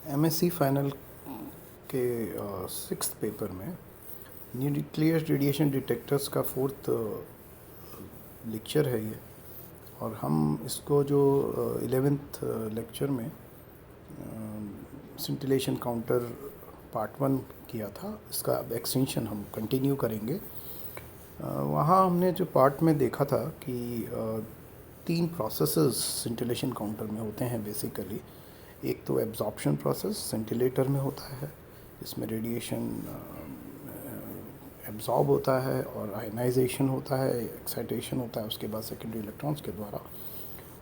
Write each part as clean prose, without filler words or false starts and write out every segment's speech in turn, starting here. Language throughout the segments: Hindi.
एमएससी फाइनल के सिक्स्थ पेपर में न्यूक्लियर रेडिएशन डिटेक्टर्स का फोर्थ लेक्चर है ये। और हम इसको जो 11th लेक्चर में सिंटिलेशन काउंटर पार्ट 1 किया था, इसका अब एक्सटेंशन हम कंटिन्यू करेंगे। वहाँ हमने जो पार्ट में देखा था कि 3 प्रोसेसेस सिंटिलेशन काउंटर में होते हैं बेसिकली। एक तो एब्जॉर्प्शन प्रोसेस सिंटिलेटर में होता है, इसमें रेडिएशन एब्जॉर्ब होता है और आयनाइजेशन होता है, एक्साइटेशन होता है उसके बाद सेकेंडरी इलेक्ट्रॉन्स के द्वारा,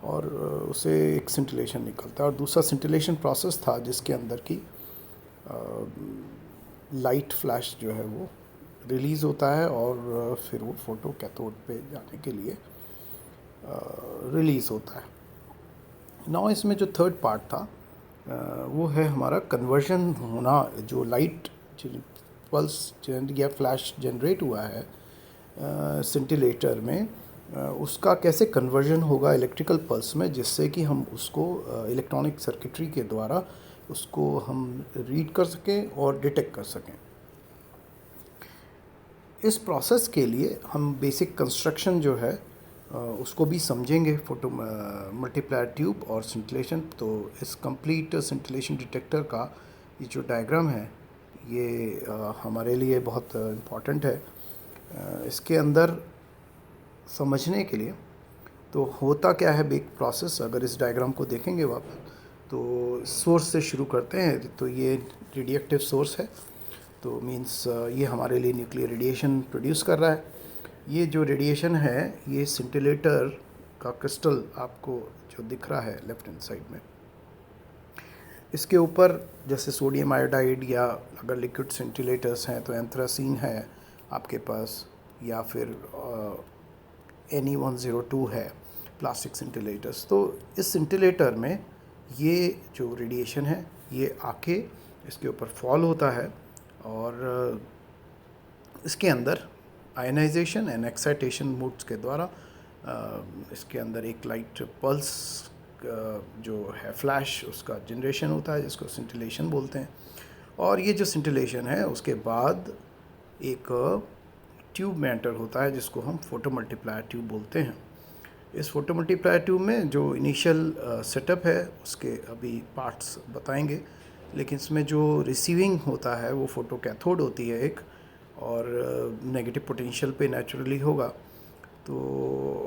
और उसे एक सिंटिलेशन निकलता है। और दूसरा सिंटिलेशन प्रोसेस था जिसके अंदर की लाइट फ्लैश जो है वो रिलीज़ होता है और फिर वो फोटो कैथोड पे जाने के लिए रिलीज़ होता है। नाउ इसमें जो थर्ड पार्ट था वो है हमारा कन्वर्जन होना, जो लाइट पल्स या फ्लैश जनरेट हुआ है सिंटिलेटर में, उसका कैसे कन्वर्जन होगा इलेक्ट्रिकल पल्स में, जिससे कि हम उसको इलेक्ट्रॉनिक सर्किटरी के द्वारा उसको हम रीड कर सकें और डिटेक्ट कर सकें। इस प्रोसेस के लिए हम बेसिक कंस्ट्रक्शन जो है उसको भी समझेंगे, फोटो मल्टीप्लायर ट्यूब और सिंटिलेशन। तो इस कंप्लीट सिंटिलेशन डिटेक्टर का ये जो डायग्राम है ये हमारे लिए बहुत इम्पॉर्टेंट है। इसके अंदर समझने के लिए तो होता क्या है बेक प्रोसेस, अगर इस डायग्राम को देखेंगे वापस तो सोर्स से शुरू करते हैं। तो ये रेडिएक्टिव सोर्स है, तो मींस ये हमारे लिए न्यूक्लियर रेडिएशन प्रोड्यूस कर रहा है। ये जो रेडिएशन है ये सिंटिलेटर का क्रिस्टल आपको जो दिख रहा है लेफ्ट हैंड साइड में, इसके ऊपर जैसे सोडियम आयोडाइड, या अगर लिक्विड सिंटिलेटर्स हैं तो एंथ्रासीन है आपके पास, या फिर Ne102 है प्लास्टिक सिंटिलेटर्स। तो इस सिंटिलेटर में ये जो रेडिएशन है ये आके इसके ऊपर फॉल होता है और इसके अंदर आयनाइजेशन एंड एक्साइटेशन मोड्स के द्वारा इसके अंदर एक लाइट पल्स जो है फ्लैश, उसका जनरेशन होता है जिसको सिंटिलेशन बोलते हैं। और ये जो सिंटिलेशन है उसके बाद एक ट्यूब में एंटर होता है जिसको हम फोटो मल्टीप्लायर ट्यूब बोलते हैं। इस फोटो मल्टीप्लायर ट्यूब में जो इनिशियल सेटअप है उसके अभी पार्ट्स बताएंगे, लेकिन इसमें जो रिसीविंग होता है वो फोटो कैथोड होती है एक, और नेगेटिव पोटेंशियल पे नेचुरली होगा। तो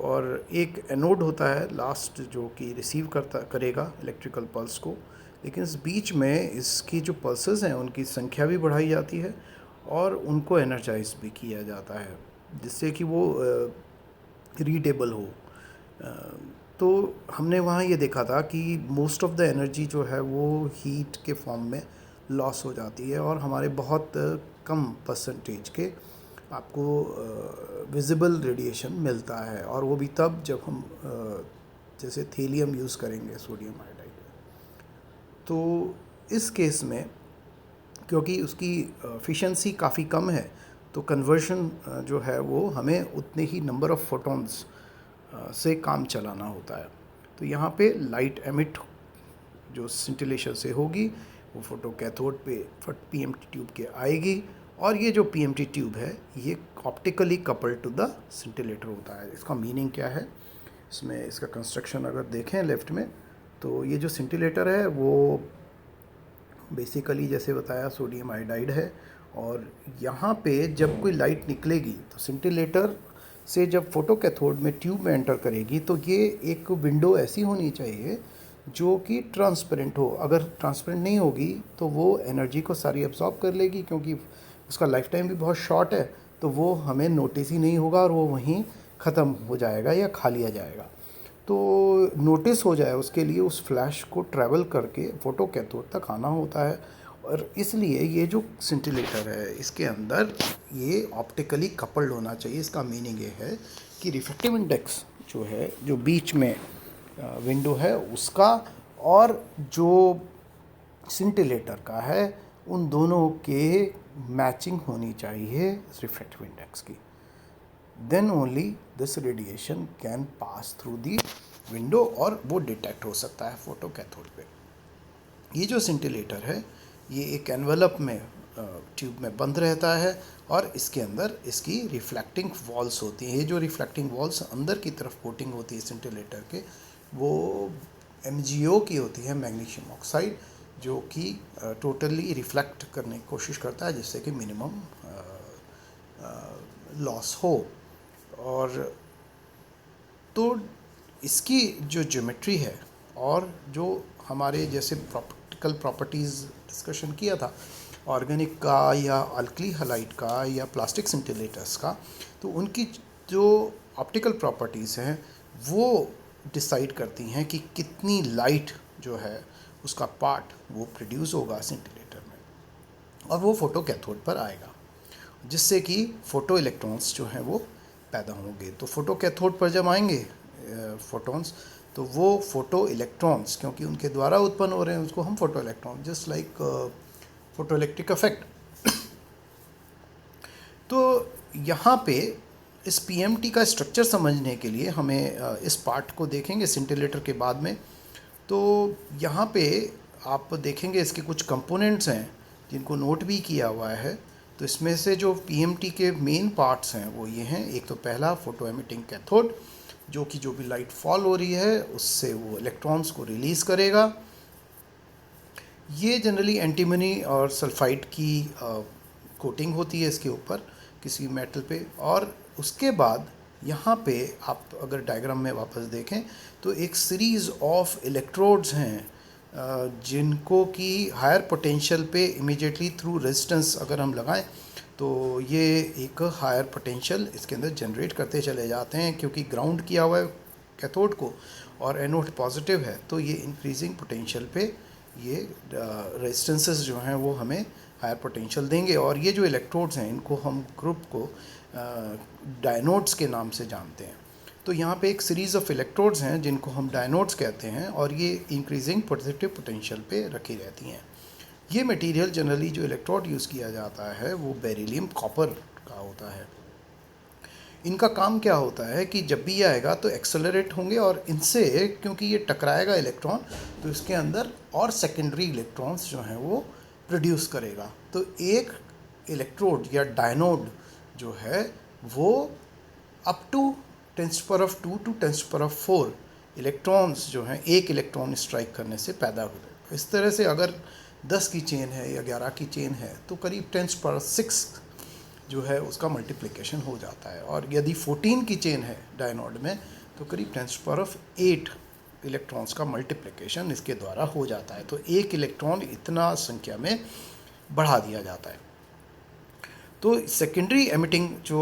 और एक एनोड होता है लास्ट जो कि रिसीव करेगा इलेक्ट्रिकल पल्स को। लेकिन इस बीच में इसकी जो पल्सेस हैं उनकी संख्या भी बढ़ाई जाती है और उनको एनर्जाइज भी किया जाता है जिससे कि वो रीडेबल हो। तो हमने वहाँ ये देखा था कि मोस्ट ऑफ द एनर्जी जो है वो हीट के फॉर्म में लॉस हो जाती है और हमारे बहुत कम परसेंटेज के आपको विजिबल रेडिएशन मिलता है, और वो भी तब जब हम जैसे थेलियम यूज़ करेंगे सोडियम आयोडाइड। तो इस केस में क्योंकि उसकी एफिशिएंसी काफ़ी कम है तो कन्वर्शन जो है वो हमें उतने ही नंबर ऑफ फोटॉन्स से काम चलाना होता है। तो यहाँ पे लाइट एमिट जो सिंटिलेशन से होगी वो फोटो कैथोड पे पीएमटी ट्यूब के आएगी, और ये जो पीएमटी ट्यूब है ये optically coupled to the scintillator होता है। इसका मीनिंग क्या है, इसमें इसका कंस्ट्रक्शन अगर देखें लेफ्ट में, तो ये जो सिंटिलेटर है वो बेसिकली जैसे बताया सोडियम आयोडाइड है, और यहाँ पे जब कोई लाइट निकलेगी तो सिंटिलेटर से जब फोटो कैथोड में ट्यूब में एंटर करेगी तो ये एक विंडो ऐसी होनी चाहिए जो कि ट्रांसपेरेंट हो। अगर ट्रांसपेरेंट नहीं होगी तो वो एनर्जी को सारी एब्जॉर्ब कर लेगी, क्योंकि उसका लाइफ टाइम भी बहुत शॉर्ट है, तो वो हमें नोटिस ही नहीं होगा और वो वहीं ख़त्म हो जाएगा या खा लिया जाएगा। तो नोटिस हो जाए उसके लिए उस फ्लैश को ट्रैवल करके फोटो कैथोड तक आना होता है, और इसलिए ये जो सिंटिलेटर है इसके अंदर ये ऑप्टिकली कपल्ड होना चाहिए। इसका मीनिंग ये है कि रिफ्रैक्टिव इंडेक्स जो है, जो बीच में विंडो है उसका और जो सिंटिलेटर का है, उन दोनों के मैचिंग होनी चाहिए रिफ्रैक्टिव इंडेक्स की। Then only this radiation can pass through the window और वो डिटेक्ट हो सकता है फोटो कैथोड पे। ये जो सिंटिलेटर है ये एक एनवलप में ट्यूब में बंद रहता है और इसके अंदर इसकी रिफ्लेक्टिंग वॉल्स होती हैं। ये जो रिफ्लेक्टिंग वॉल्स अंदर की तरफ कोटिंग होती है सिंटिलेटर के, वो MgO की होती है, मैग्नीशियम ऑक्साइड, जो कि टोटली रिफ्लेक्ट करने की कोशिश करता है जिससे कि मिनिमम लॉस हो। और तो इसकी जो ज्योमेट्री है और जो हमारे जैसे प्रैक्टिकल प्रॉपर्टीज़ डिस्कशन किया था ऑर्गेनिक का या अल्कली हलाइड का या प्लास्टिक सिंटिलेटर्स का, तो उनकी जो ऑप्टिकल प्रॉपर्टीज़ हैं वो डिसाइड करती हैं कि कितनी लाइट जो है उसका पार्ट वो प्रोड्यूस होगा सिंटिलेटर में और वो फोटो कैथोड पर आएगा, जिससे कि फ़ोटो इलेक्ट्रॉन्स जो हैं वो पैदा होंगे। तो फोटो कैथोड पर जब आएंगे फोटॉन्स, तो वो फोटो इलेक्ट्रॉन्स क्योंकि उनके द्वारा उत्पन्न हो रहे हैं उसको हम photo electron, just like photo electric effect. तो यहाँ पे इस PMT का स्ट्रक्चर समझने के लिए हमें इस पार्ट को देखेंगे सिंटिलेटर के बाद में। तो यहाँ पे आप देखेंगे इसके कुछ कंपोनेंट्स हैं जिनको नोट भी किया हुआ है। तो इसमें से जो PMT के मेन पार्ट्स हैं वो ये हैं। एक तो पहला फोटो एमिटिंग कैथोड, जो कि जो भी लाइट फॉल हो रही है उससे वो इलेक्ट्रॉन्स को रिलीज़ करेगा। ये जनरली एंटीमनी और सल्फाइड की कोटिंग होती है इसके ऊपर किसी मेटल पे। और उसके बाद यहाँ पे आप अगर डायग्राम में वापस देखें तो एक सीरीज़ ऑफ इलेक्ट्रोड्स हैं जिनको कि हायर पोटेंशियल पे इमीडिएटली थ्रू रेजिस्टेंस अगर हम लगाएं तो ये एक हायर पोटेंशियल इसके अंदर जनरेट करते चले जाते हैं, क्योंकि ग्राउंड किया हुआ है कैथोड को और एनोड पॉजिटिव है। तो ये इंक्रीजिंग पोटेंशियल पे ये रेजिस्टेंसेस जो हैं वो हमें हायर पोटेंशियल देंगे। और ये जो इलेक्ट्रोड्स हैं इनको हम ग्रुप को डायनोड्स के नाम से जानते हैं। तो यहाँ पे एक सीरीज़ ऑफ इलेक्ट्रोड्स हैं जिनको हम डायनोड्स कहते हैं और ये इंक्रीजिंग पॉजिटिव पोटेंशियल पे रखी रहती हैं। ये मटेरियल जनरली जो इलेक्ट्रोड यूज़ किया जाता है वो बेरिलियम कॉपर का होता है। इनका काम क्या होता है कि जब भी ये आएगा तो एक्सेलरेट होंगे और इनसे क्योंकि ये टकराएगा इलेक्ट्रॉन तो इसके अंदर और सेकेंडरी इलेक्ट्रॉन्स जो हैं वो प्रोड्यूस करेगा। तो एक इलेक्ट्रोड या डायनोड जो है वो अप टू 10⁻² टू 10⁻⁴ इलेक्ट्रॉन्स जो हैं एक इलेक्ट्रॉन स्ट्राइक करने से पैदा हो रहे। इस तरह से अगर 10 की चेन है या 11 की चेन है तो करीब 10⁻⁶ जो है उसका मल्टीप्लिकेशन हो जाता है। और यदि 14 की चेन है डायनोड में तो करीब 10⁻⁸ इलेक्ट्रॉन्स का मल्टीप्लिकेशन इसके द्वारा हो जाता है। तो एक इलेक्ट्रॉन इतना संख्या में बढ़ा दिया जाता है। तो सेकेंडरी एमिटिंग जो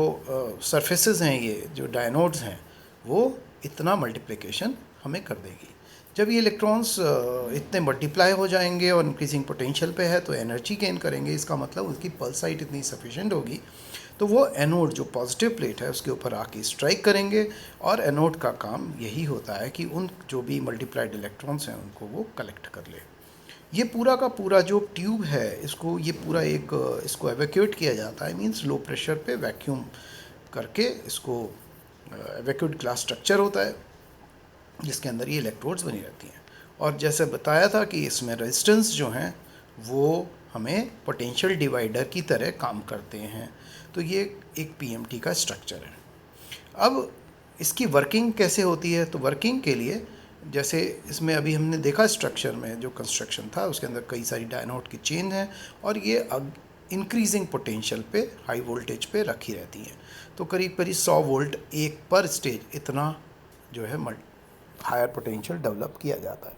सरफेसेस हैं ये जो डायनोड्स हैं वो इतना मल्टीप्लिकेशन हमें कर देगी। जब ये इलेक्ट्रॉन्स इतने मल्टीप्लाई हो जाएंगे और इंक्रीजिंग पोटेंशियल पे है तो एनर्जी गेन करेंगे। इसका मतलब उसकी पल्स हाइट इतनी सफिशिएंट होगी तो वो एनोड जो पॉजिटिव प्लेट है उसके ऊपर आके स्ट्राइक करेंगे। और एनोड का काम यही होता है कि उन जो भी मल्टीप्लाइड इलेक्ट्रॉन्स हैं उनको वो कलेक्ट कर ले। ये पूरा का पूरा जो ट्यूब है इसको ये पूरा इसको एवैक्यूएट किया जाता है, मींस लो प्रेशर पे वैक्यूम करके इसको एवैक्यूएट ग्लास स्ट्रक्चर होता है जिसके अंदर ये इलेक्ट्रोड्स बनी रहती हैं। और जैसे बताया था कि इसमें रेजिस्टेंस जो हैं वो हमें पोटेंशियल डिवाइडर की तरह काम करते हैं। तो ये एक PMT का स्ट्रक्चर है। अब इसकी वर्किंग कैसे होती है? तो वर्किंग के लिए जैसे इसमें अभी हमने देखा स्ट्रक्चर में जो कंस्ट्रक्शन था उसके अंदर कई सारी डायनोड की चेन है और ये इंक्रीजिंग पोटेंशियल पे हाई वोल्टेज पे रखी रहती हैं। तो करीब करीब 100 वोल्ट एक पर स्टेज इतना जो है हायर पोटेंशियल डेवलप किया जाता है।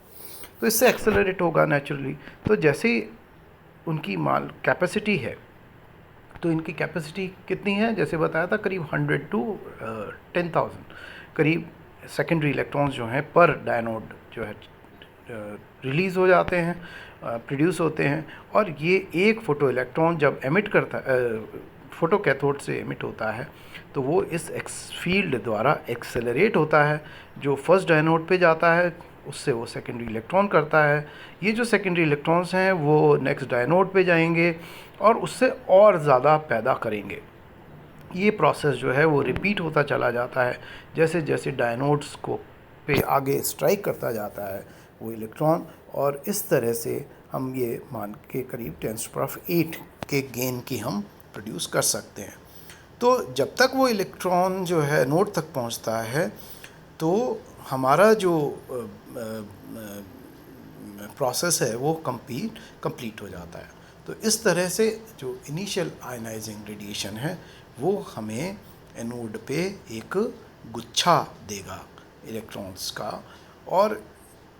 तो इससे एक्सेलरेट होगा नेचुरली। तो जैसे उनकी माल कैपेसिटी है तो इनकी कैपेसिटी कितनी है? जैसे बताया था करीब 100 to 10,000 करीब सेकेंडरी इलेक्ट्रॉन्स जो हैं पर डायनोड जो है रिलीज़ हो जाते हैं, प्रोड्यूस होते हैं। और ये एक फोटो इलेक्ट्रॉन जब एमिट करता फोटो कैथोड से एमिट होता है तो वो इस फील्ड द्वारा एक्सेलरेट होता है। जो फर्स्ट डायनोड पे जाता है उससे वो सेकेंडरी इलेक्ट्रॉन करता है। ये जो सेकेंडरी इलेक्ट्रॉन्स हैं वो नेक्स्ट डायनोड पे जाएंगे और उससे और ज़्यादा पैदा करेंगे। ये प्रोसेस जो है वो रिपीट होता चला जाता है जैसे जैसे डायनोड्स को पे आगे स्ट्राइक करता जाता है वो इलेक्ट्रॉन। और इस तरह से हम ये मान के करीब 10⁸ के गेन की हम प्रोड्यूस कर सकते हैं। तो जब तक वो इलेक्ट्रॉन जो है नोड तक पहुंचता है तो हमारा जो प्रोसेस है वो कंप्लीट हो जाता है। तो इस तरह से जो इनिशियल आयनाइजिंग रेडिएशन है वो हमें एनोड पे एक गुच्छा देगा इलेक्ट्रॉन्स का, और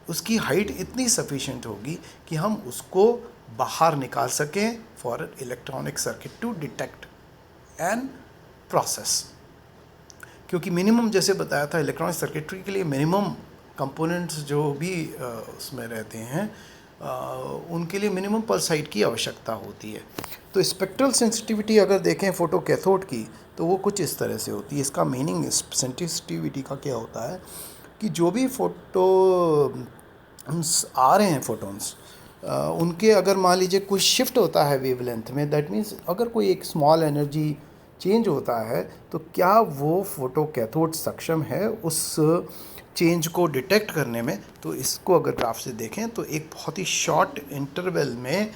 उसकी हाइट इतनी सफिशिएंट होगी कि हम उसको बाहर निकाल सकें for electronic circuit to detect and process. क्योंकि मिनिमम, जैसे बताया था, इलेक्ट्रॉनिक सर्किटरी के लिए मिनिमम कंपोनेंट्स जो भी उसमें रहते हैं उनके लिए मिनिमम पल्स हाइट की आवश्यकता होती है। तो स्पेक्ट्रल सेंसिटिविटी अगर देखें फोटो कैथोड की तो वो कुछ इस तरह से होती है। इसका मीनिंग सेंसिटिविटी का क्या होता है कि जो भी फोटोन्स आ रहे हैं फोटोन्स उनके अगर मान लीजिए कुछ शिफ्ट होता है वेवलेंथ में, दैट मीन्स अगर कोई एक स्मॉल एनर्जी चेंज होता है तो क्या वो फोटो कैथोड सक्षम है उस चेंज को डिटेक्ट करने में। तो इसको अगर ग्राफ से देखें तो एक बहुत ही शॉर्ट इंटरवल में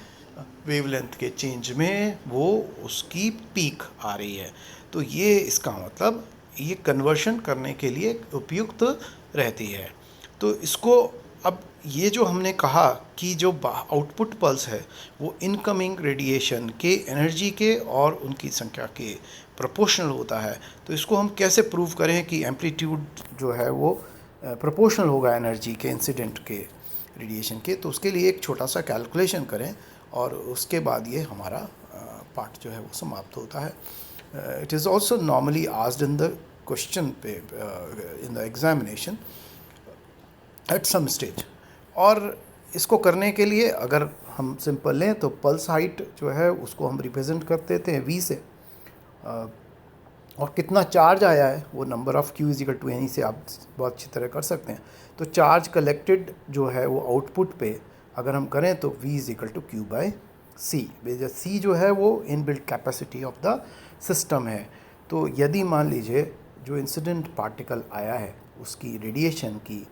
वेवलेंथ के चेंज में वो उसकी पीक आ रही है। तो ये इसका मतलब ये कन्वर्शन करने के लिए उपयुक्त रहती है। तो इसको अब ये जो हमने कहा कि जो आउटपुट पल्स है वो इनकमिंग रेडिएशन के एनर्जी के और उनकी संख्या के प्रोपोर्शनल होता है। तो इसको हम कैसे प्रूव करें कि एम्पलीट्यूड जो है वो प्रोपोर्शनल होगा एनर्जी के इंसिडेंट के रेडिएशन के। तो उसके लिए एक छोटा सा कैलकुलेशन करें और उसके बाद ये हमारा पार्ट जो है वो समाप्त होता है। It is also normally asked in the question पे in the examination at some stage. और इसको करने के लिए अगर हम सिंपल लें तो पल्स हाइट जो है उसको हम रिप्रेजेंट कर देते हैं v से, और कितना चार्ज आया है वो number of Q is equal to n e से आप बहुत अच्छी तरह कर सकते हैं। तो चार्ज कलेक्टेड जो है वो आउटपुट पे अगर हम करें तो v is equal to Q by C। C जो है वो inbuilt capacity of the system है। तो यदि मान लीजिए जो इंसिडेंट पार्टिकल आया है उसकी रेडिएशन की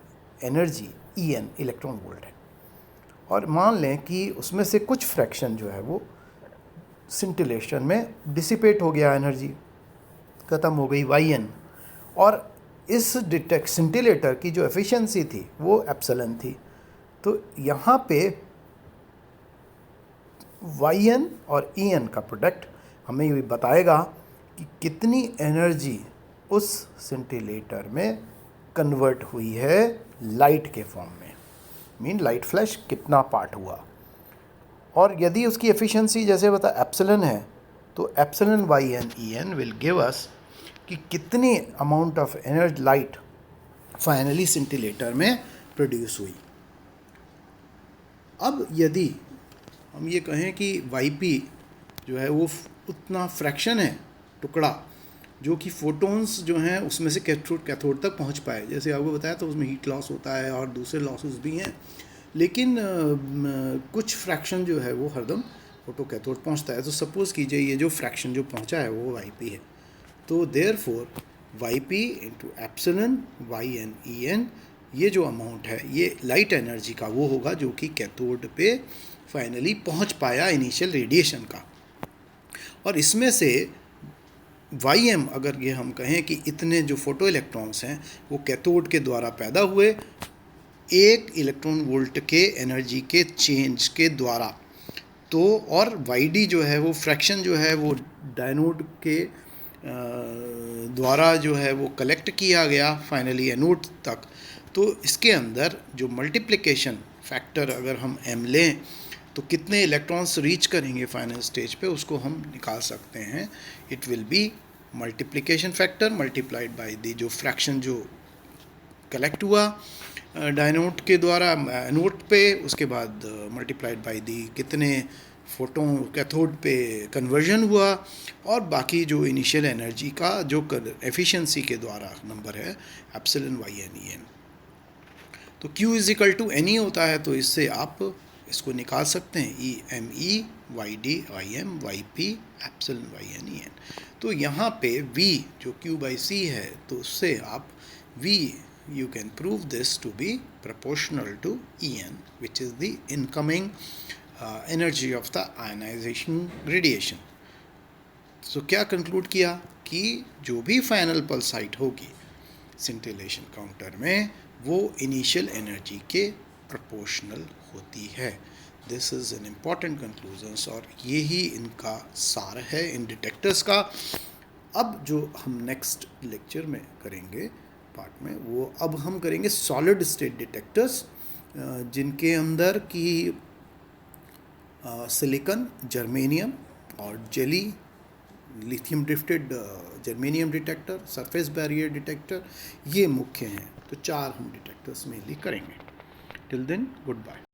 एनर्जी En इलेक्ट्रॉन वोल्ट है, और मान लें कि उसमें से कुछ फ्रैक्शन जो है वो सिंटिलेशन में डिसिपेट हो गया, एनर्जी ख़त्म हो गई Yn, और इस सिंटिलेटर की जो एफिशिएंसी थी वो एप्सिलॉन थी। तो यहाँ पे Yn और En का प्रोडक्ट हमें ये बताएगा कि कितनी एनर्जी उस सिंटिलेटर में कन्वर्ट हुई है लाइट के फॉर्म में, मीन लाइट फ्लैश कितना पार्ट हुआ। और यदि उसकी एफिशिएंसी जैसे बता एप्सिलॉन है तो epsilon Yn En will give us कि कितनी amount of energy light finally scintillator में प्रोड्यूस हुई। अब यदि हम ये कहें कि Yp जो है वो उतना फ्रैक्शन है टुकड़ा जो कि फोटोन्स जो हैं उसमें से कैथोड तक पहुंच पाए, जैसे आपको बताया तो उसमें हीट लॉस होता है और दूसरे लॉसेस भी हैं, लेकिन कुछ फ्रैक्शन जो है वो हरदम फोटो कैथोड पहुंचता है। तो सपोज़ कीजिए ये जो फ्रैक्शन जो पहुंचा है वो Yp है, तो therefore Yp into epsilon Yn En ये जो अमाउंट है ये लाइट एनर्जी का वो होगा जो कि कैथोड पे फाइनली पहुंच पाया इनिशियल रेडिएशन का। और इसमें से Ym अगर ये हम कहें कि इतने जो फोटो इलेक्ट्रॉन्स हैं वो कैथोड के द्वारा पैदा हुए 1 इलेक्ट्रॉन वोल्ट के एनर्जी के चेंज के द्वारा, तो और Yd जो है वो फ्रैक्शन जो है वो डायनोड के द्वारा जो है वो कलेक्ट किया गया फाइनली एनोड तक। तो इसके अंदर जो मल्टीप्लिकेशन फैक्टर अगर हम m लें तो कितने इलेक्ट्रॉन्स रीच करेंगे फाइनल स्टेज पे उसको हम निकाल सकते हैं। It will be multiplication factor multiplied by the जो फ्रैक्शन जो कलेक्ट हुआ डायनोड के द्वारा एनोड पे, उसके बाद मल्टीप्लाइड बाय दी कितने फोटोन कैथोड पे कन्वर्जन हुआ, और बाकी जो इनिशियल एनर्जी का जो एफिशिएंसी के द्वारा नंबर है एप्सिलॉन Yn En। तो Q is equal to n e होता है, तो इससे आप इसको निकाल सकते हैं E Yd Ym Yp epsilon Yn En। तो यहाँ पे V जो Q बाई C है तो उससे आप V you can prove this to be proportional to En, which is the incoming energy of the ionization radiation. So क्या कंक्लूड किया कि जो भी फाइनल पल्स हाइट होगी सिंटिलेशन काउंटर में वो इनिशियल एनर्जी के प्रोपोर्शनल होती है. This is an important conclusions और यही इनका सार है इन डिटेक्टर्स का. अब जो हम नेक्स्ट लेक्चर में करेंगे पार्ट में, वो अब हम करेंगे सॉलिड स्टेट डिटेक्टर्स, जिनके अंदर की सिलिकॉन, जर्मेनियम और जेली, lithium drifted germanium detector, surface barrier detector, ये मुख्य हैं. तो 4 हम डिटेक्टर्स मेनली करेंगे. Till then, good bye.